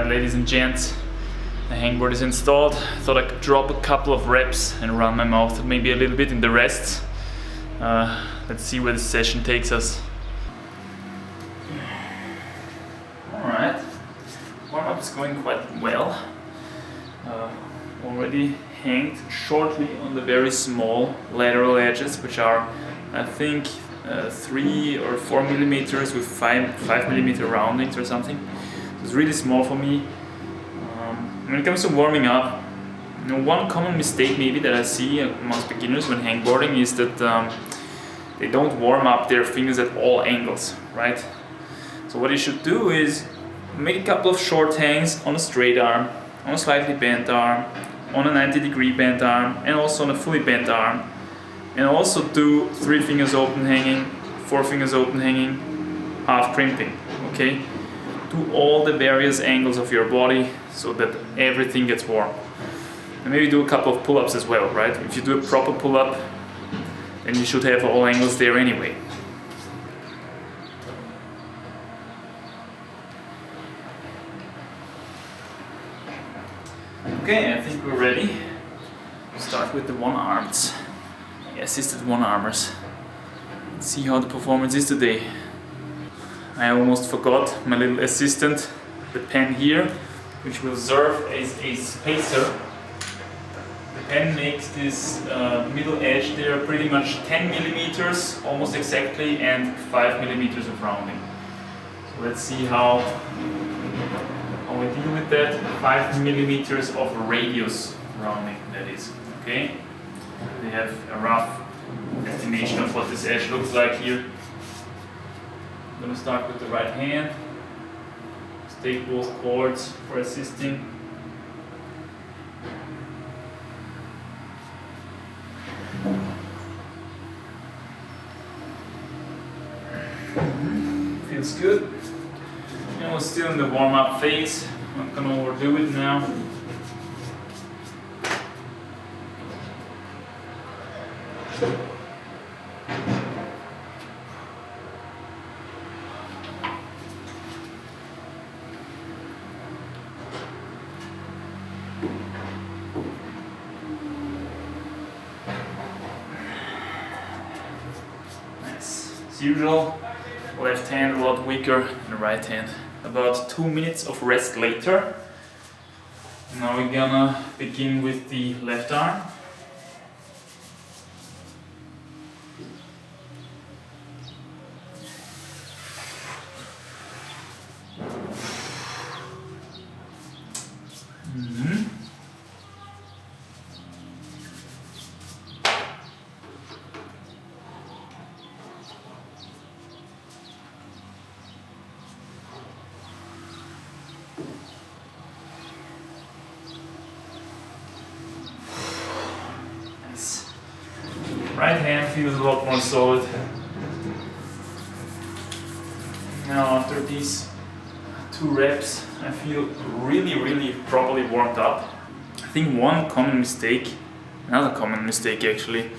Alright, ladies and gents, the hangboard is installed. Thought I could drop a couple of reps and run my mouth maybe a little bit in the rests. Let's see where the session takes us. Alright, warm-up is going quite well. Already hanged shortly on the very small lateral edges, which are, I think, 3 or 4 millimeters with 5 millimeter roundings or something. It's really small for me. When it comes to warming up, one common mistake maybe that I see amongst beginners when hangboarding is that they don't warm up their fingers at all angles, right? So what you should do is make a couple of short hangs on a straight arm, on a slightly bent arm, on a 90-degree bent arm, and also on a fully bent arm. And also do 3 fingers open hanging, 4 fingers open hanging, half crimping, okay? Do all the various angles of your body so that everything gets warm. And maybe do a couple of pull-ups as well, right? If you do a proper pull-up, then you should have all angles there anyway. Okay, I think we're ready. We'll start with the one-arms, the assisted one-armers. Let's see how the performance is today. I almost forgot my little assistant, the pen here, which will serve as a spacer. The pen makes this middle edge there pretty much 10 millimeters, almost exactly, and 5 millimeters of rounding. So let's see how we deal with that. 5 millimeters of radius rounding, that is. Okay? We have a rough estimation of what this edge looks like here. I'm going to start with the right hand. Just take both cords for assisting. Feels good. And we're still in the warm-up phase. I'm not going to overdo it now. As usual, left hand a lot weaker than the right hand. About 2 minutes of rest later. Now we're gonna begin with the left arm. Right hand feels a lot more solid. Now after these 2 reps, I feel really properly warmed up. I think another common mistake actually,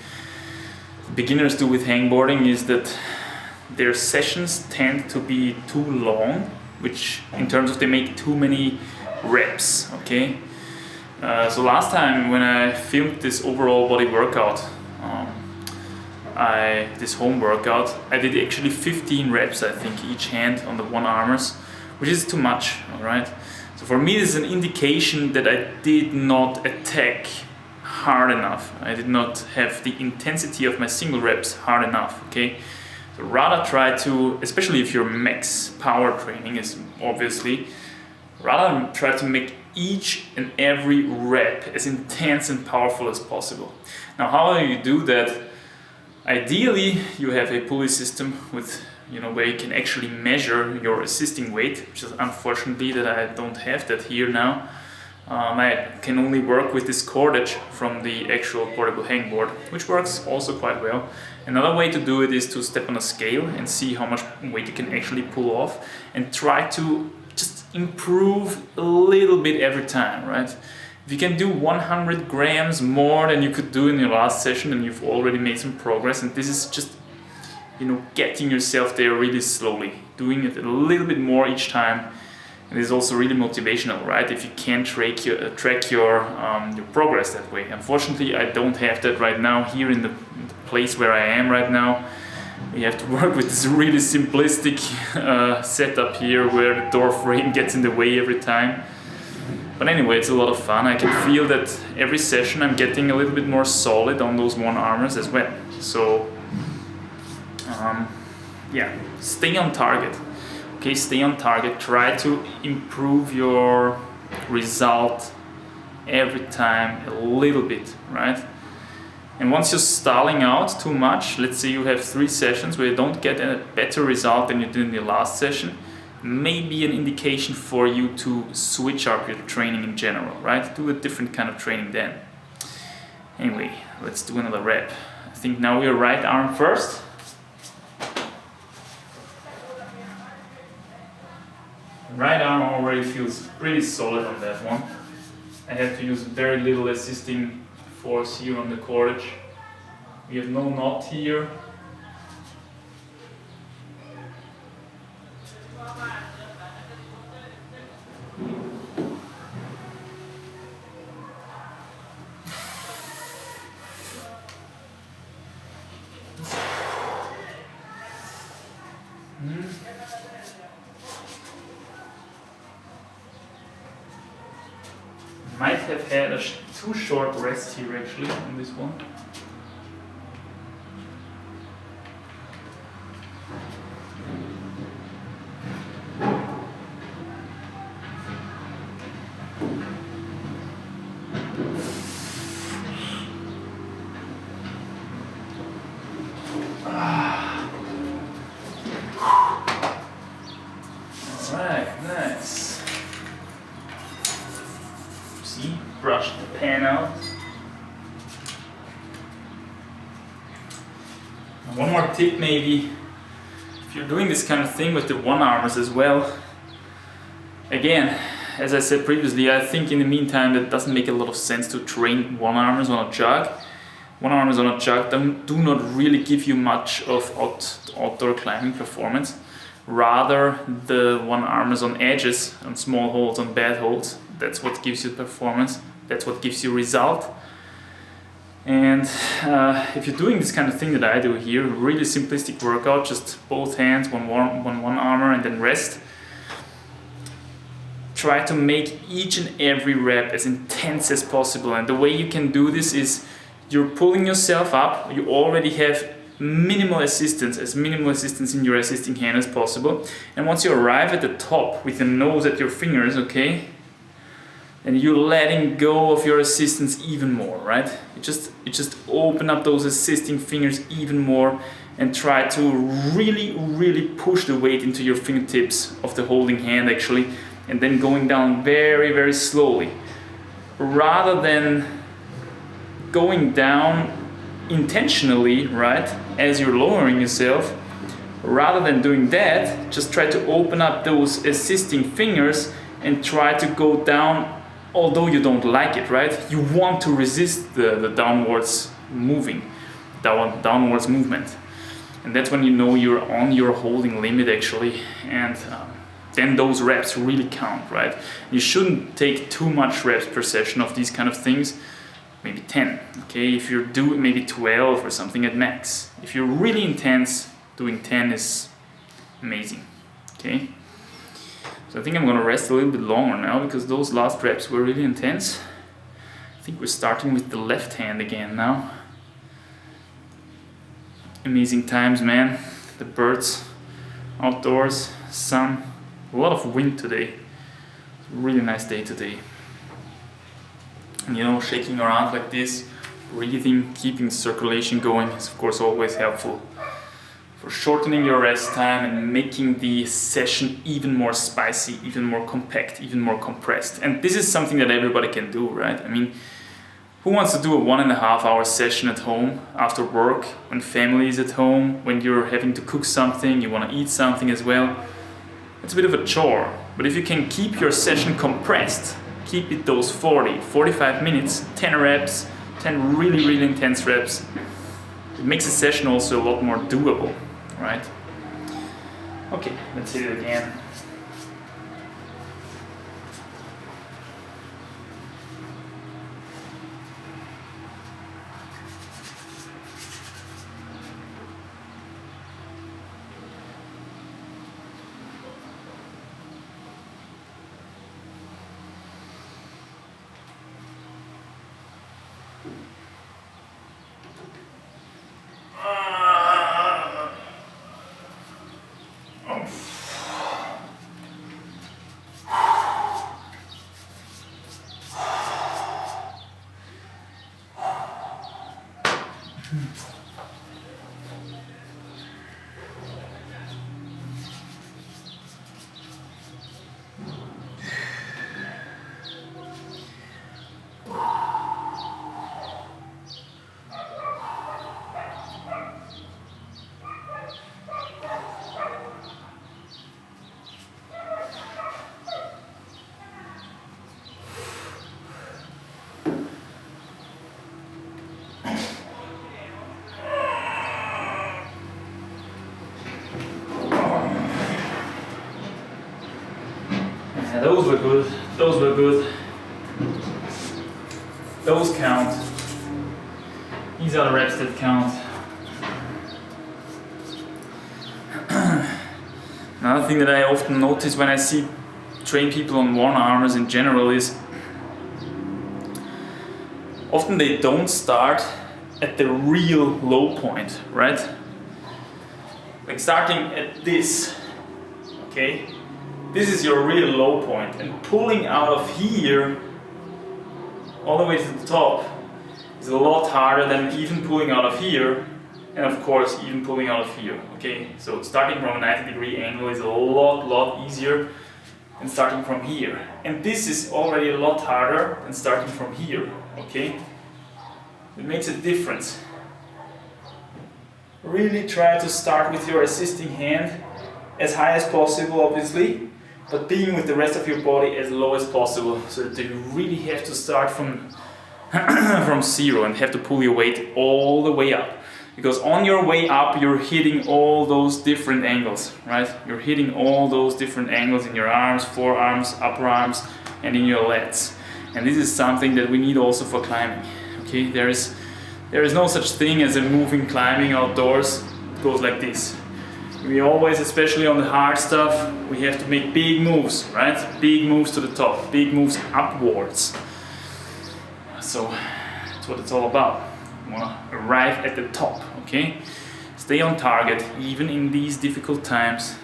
beginners do with hangboarding is that their sessions tend to be too long, which in terms of they make too many reps, okay? So last time when I filmed this overall body workout, this home workout, I did actually 15 reps, I think, each hand on the one-armers, which is too much, alright? So for me this is an indication that I did not attack hard enough. I did not have the intensity of my single reps hard enough, okay? So rather try to, especially if your max power training is obviously, rather try to make each and every rep as intense and powerful as possible. Now how do you do that? Ideally, you have a pulley system with, where you can actually measure your assisting weight, which is unfortunately that I don't have that here now. I can only work with this cordage from the actual portable hangboard, which works also quite well. Another way to do it is to step on a scale and see how much weight you can actually pull off and try to just improve a little bit every time, right? If you can do 100 grams more than you could do in your last session, then you've already made some progress, and this is just, getting yourself there really slowly, doing it a little bit more each time, And it's also really motivational, right? If you can track your progress that way. Unfortunately, I don't have that right now here in the place where I am right now. We have to work with this really simplistic setup here where the door frame gets in the way every time. But anyway, it's a lot of fun. I can feel that every session I'm getting a little bit more solid on those one armers as well. So yeah, stay on target. Okay, stay on target. Try to improve your result every time a little bit, right? And once you're stalling out too much, let's say you have 3 sessions where you don't get a better result than you did in the last session, maybe an indication for you to switch up your training in general, right? Do a different kind of training then. Anyway, let's do another rep. I think now we are right arm first. Right arm already feels pretty solid on that one. I have to use very little assisting force here on the cordage. We have no knot here. Might have had a too short rest here actually on this one. Alright, nice. See, brush the pan out. One more tip maybe, if you're doing this kind of thing with the one armers as well, again, as I said previously, I think in the meantime that doesn't make a lot of sense to train one armers on a jug. One armers on a jug do not really give you much of outdoor climbing performance. Rather, the one armers on edges, on small holds, on bad holds, that's what gives you performance, that's what gives you result. And if you're doing this kind of thing that I do here, really simplistic workout, just both hands, one armor and then rest. Try to make each and every rep as intense as possible. And the way you can do this is you're pulling yourself up, you already have minimal assistance in your assisting hand as possible. And once you arrive at the top with the nose at your fingers, okay, and you're letting go of your assistance even more, right? You just open up those assisting fingers even more and try to really push the weight into your fingertips of the holding hand actually, and then going down very slowly. Rather than going down intentionally, right, as you're lowering yourself, rather than doing that, just try to open up those assisting fingers and try to go down, although you don't like it, right? You want to resist the downwards movement. And that's when you know you're on your holding limit actually, and then those reps really count, right? You shouldn't take too much reps per session of these kind of things. Maybe 10, okay? If you're doing maybe 12 or something at max. If you're really intense, doing 10 is amazing, okay? So I think I'm gonna rest a little bit longer now because those last reps were really intense. I think we're starting with the left hand again now. Amazing times, man. The birds, outdoors, sun, a lot of wind today. It's a really nice day today. And, you know, shaking around like this, breathing, keeping circulation going is of course always helpful for shortening your rest time and making the session even more spicy, even more compact, even more compressed. And this is something that everybody can do, right? I mean, who wants to do a 1.5 hour session at home after work, when family is at home, when you're having to cook something, you want to eat something as well? It's a bit of a chore. But if you can keep your session compressed, keep it those 45 minutes, 10 reps, 10 really intense reps, it makes the session also a lot more doable, right? Okay, let's hit it again. Yeah, those were good. Those were good. Those count. These are the reps that count. Another thing that I often notice when I train people on one armers in general is often they don't start at the real low point, right? Like starting at this, okay? This is your real low point, and pulling out of here all the way to the top is a lot harder than even pulling out of here, and of course even pulling out of here, okay? So starting from a 90-degree angle is a lot easier than starting from here. And this is already a lot harder than starting from here, okay? It makes a difference. Really try to start with your assisting hand as high as possible, obviously, but being with the rest of your body as low as possible, so that you really have to start from from zero and have to pull your weight all the way up. Because on your way up, you're hitting all those different angles, right? You're hitting all those different angles in your arms, forearms, upper arms, and in your lats. And this is something that we need also for climbing, okay? There is no such thing as a moving climbing outdoors. It goes like this. We always, especially on the hard stuff, we have to make big moves, right? Big moves to the top, big moves upwards. So that's what it's all about. You want to arrive at the top, okay? Stay on target, even in these difficult times.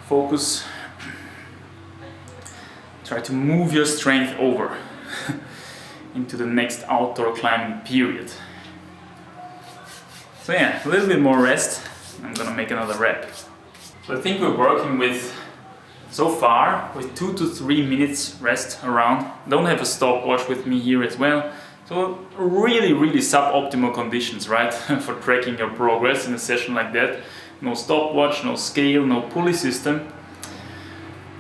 Focus. Try to move your strength over into the next outdoor climbing period. So yeah, a little bit more rest. I'm gonna make another rep. So I think we're working with, so far, with 2 to 3 minutes rest around. Don't have a stopwatch with me here as well. So really suboptimal conditions, right? For tracking your progress in a session like that. No stopwatch, no scale, no pulley system.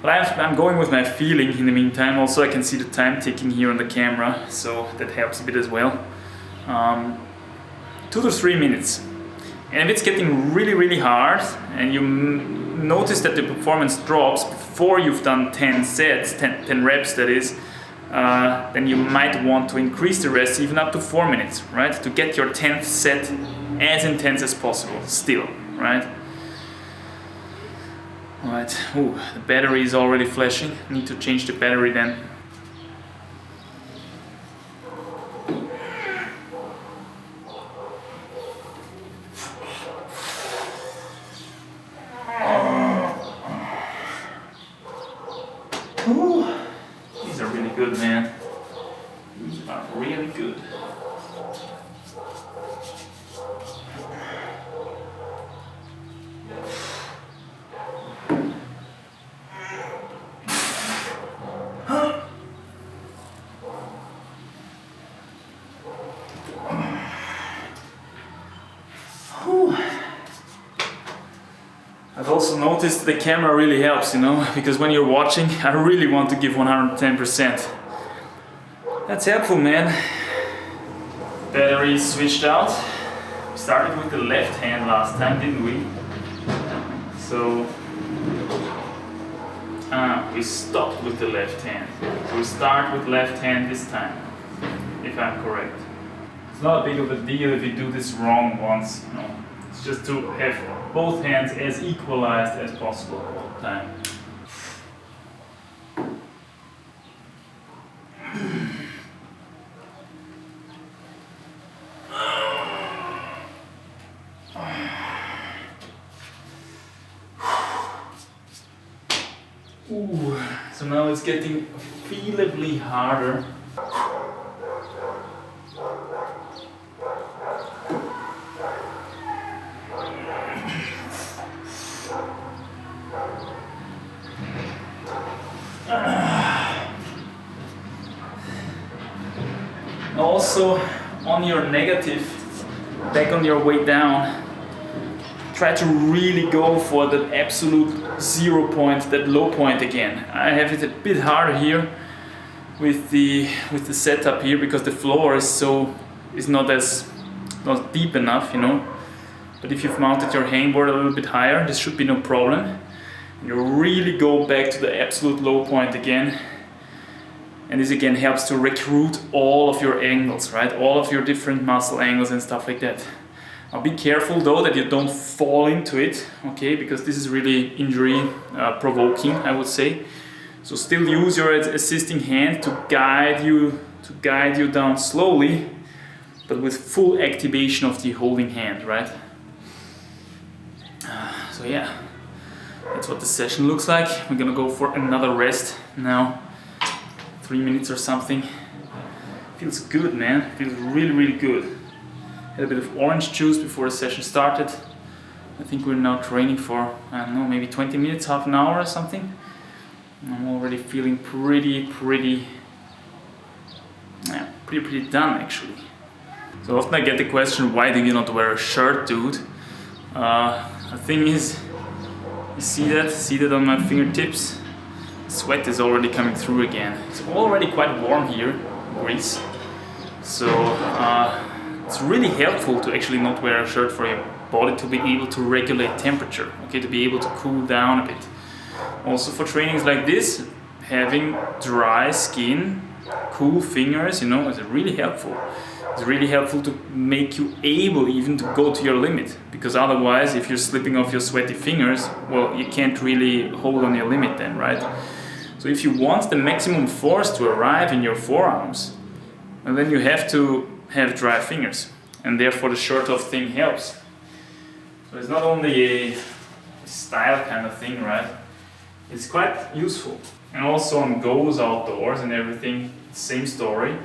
But I'm going with my feeling in the meantime. Also I can see the time ticking here on the camera, so that helps a bit as well. 2 to 3 minutes. And if it's getting really hard and you notice that the performance drops before you've done 10 sets, 10 reps that is, then you might want to increase the rest even up to 4 minutes, right? To get your 10th set as intense as possible still, right? Alright, ooh, the battery is already flashing. Need to change the battery then. Ooh, these are really good, man. These are really good. I've also noticed the camera really helps, you know, because when you're watching, I really want to give 110%. That's helpful, man. Battery is switched out. We started with the left hand last time, didn't we? So, we stopped with the left hand. So we start with left hand this time, if I'm correct. It's not a big of a deal if you do this wrong once, you know. It's just to have both hands as equalized as possible all the time. Ooh, so now it's getting feelably harder. also on your negative, back on your way down, try to really go for that absolute 0 point, that low point again. I have it a bit harder here with the setup here because the floor is not deep enough, you know. But if you've mounted your hangboard a little bit higher, this should be no problem. You really go back to the absolute low point again. And this again helps to recruit all of your angles, right? All of your different muscle angles and stuff like that. Now be careful though that you don't fall into it, okay? Because this is really injury provoking, I would say. So still use your assisting hand to guide you down slowly, but with full activation of the holding hand, right? So yeah, that's what the session looks like. We're gonna go for another rest now, 3 minutes or something. Feels good, man. Feels really, really good. Had a bit of orange juice before the session started. I think we're now training for, I don't know, maybe 20 minutes, half an hour or something. I'm already feeling pretty done actually. So often I get the question, why do you not wear a shirt, dude? The thing is, you see that on my fingertips? Sweat is already coming through again. It's already quite warm here in Greece. So it's really helpful to actually not wear a shirt for your body to be able to regulate temperature, okay, to be able to cool down a bit. Also for trainings like this, having dry skin, cool fingers, you know, is really helpful. It's really helpful to make you able even to go to your limit, because otherwise if you're slipping off your sweaty fingers, well, you can't really hold on your limit then, right? So if you want the maximum force to arrive in your forearms, and then you have to have dry fingers, and therefore the shirt off thing helps. So it's not only a style kind of thing, right? It's quite useful. And also on goes outdoors and everything, same story.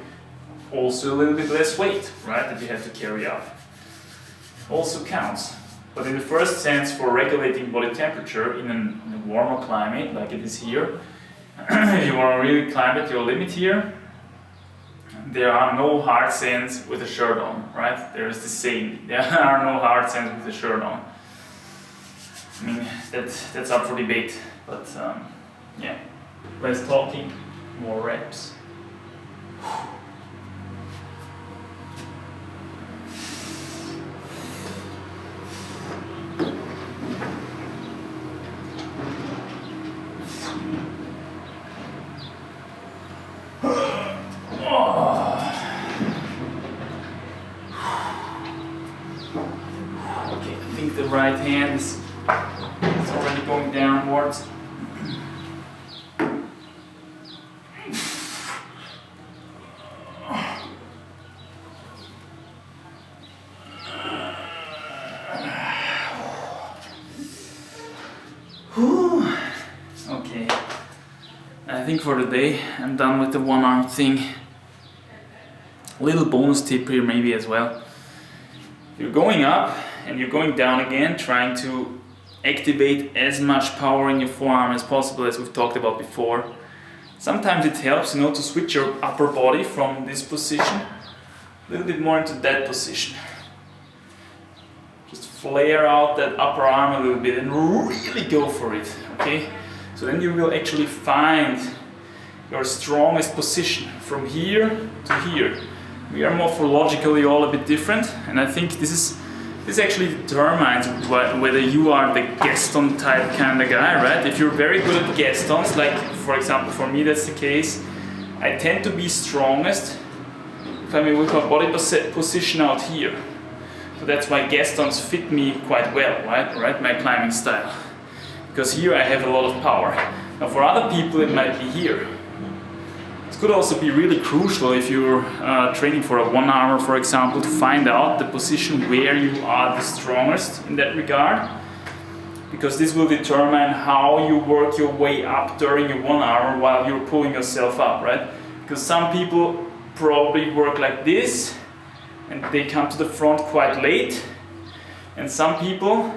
Also a little bit less weight, right, that you have to carry up. Also counts. But in the first sense, for regulating body temperature in a warmer climate, like it is here, if you want to really climb at your limit here, there are no hard sands with a shirt on, right? There is the saying, there are no hard sands with a shirt on. I mean, that's up for debate, but yeah. Less talking, more reps. Okay, I think the right hand is already going downwards. Okay, I think for today I'm done with the one arm thing. A little bonus tip here maybe as well. You're going up and you're going down again, trying to activate as much power in your forearm as possible, as we've talked about before. Sometimes it helps, you know, to switch your upper body from this position a little bit more into that position. Just flare out that upper arm a little bit and really go for it, okay? So then you will actually find your strongest position from here to here. We are morphologically all a bit different, and I think this actually determines whether you are the Gaston type kind of guy, right? If you're very good at Gastons, like for example for me that's the case, I tend to be strongest if I'm with my body position out here. So that's why Gastons fit me quite well, right? My climbing style. Because here I have a lot of power. Now for other people it might be here. It could also be really crucial if you're training for a one-armer, for example, to find out the position where you are the strongest in that regard, because this will determine how you work your way up during your one-armer while you're pulling yourself up, right? Because some people probably work like this and they come to the front quite late, and some people,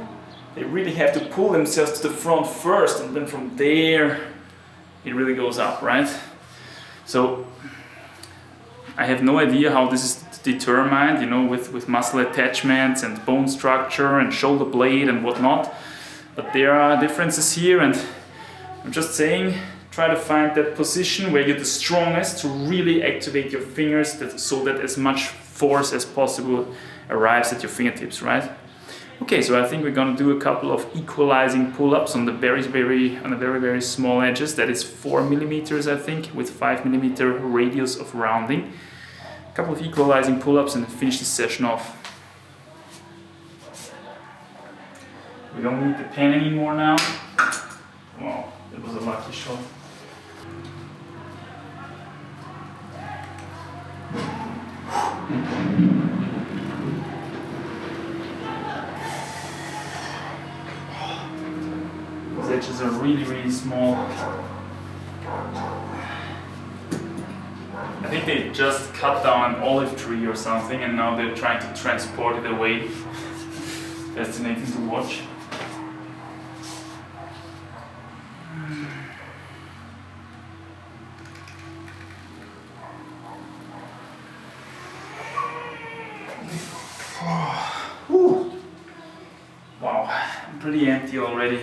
they really have to pull themselves to the front first, and then from there it really goes up, right? So I have no idea how this is determined, you know, with muscle attachments and bone structure and shoulder blade and whatnot. But there are differences here, and I'm just saying, try to find that position where you're the strongest to really activate your fingers so that as much force as possible arrives at your fingertips, right? Okay, so I think we're gonna do a couple of equalizing pull-ups on the very small edges. That is 4 millimeters, I think, with 5 millimeter radius of rounding. A couple of equalizing pull-ups and finish this session off. We don't need the pen anymore now. Wow, that was a lucky shot. Those edges are really small. I think they just cut down an olive tree or something, and now they're trying to transport it away. Fascinating to watch. Wow, I'm pretty empty already.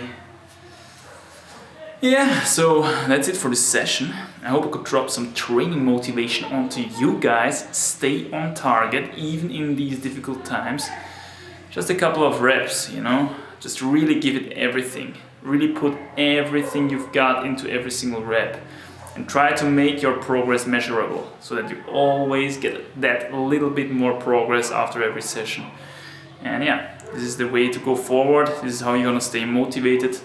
Yeah, so that's it for this session. I hope I could drop some training motivation onto you guys. Stay on target even in these difficult times. Just a couple of reps, you know, just really give it everything. Really put everything you've got into every single rep. And try to make your progress measurable so that you always get that little bit more progress after every session. And yeah, this is the way to go forward. This is how you're gonna stay motivated.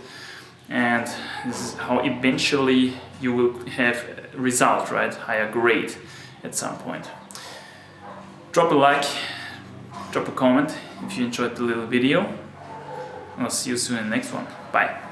And this is how eventually you will have a result, right? Higher grade at some point. Drop a like, drop a comment if you enjoyed the little video. I'll see you soon in the next one. Bye.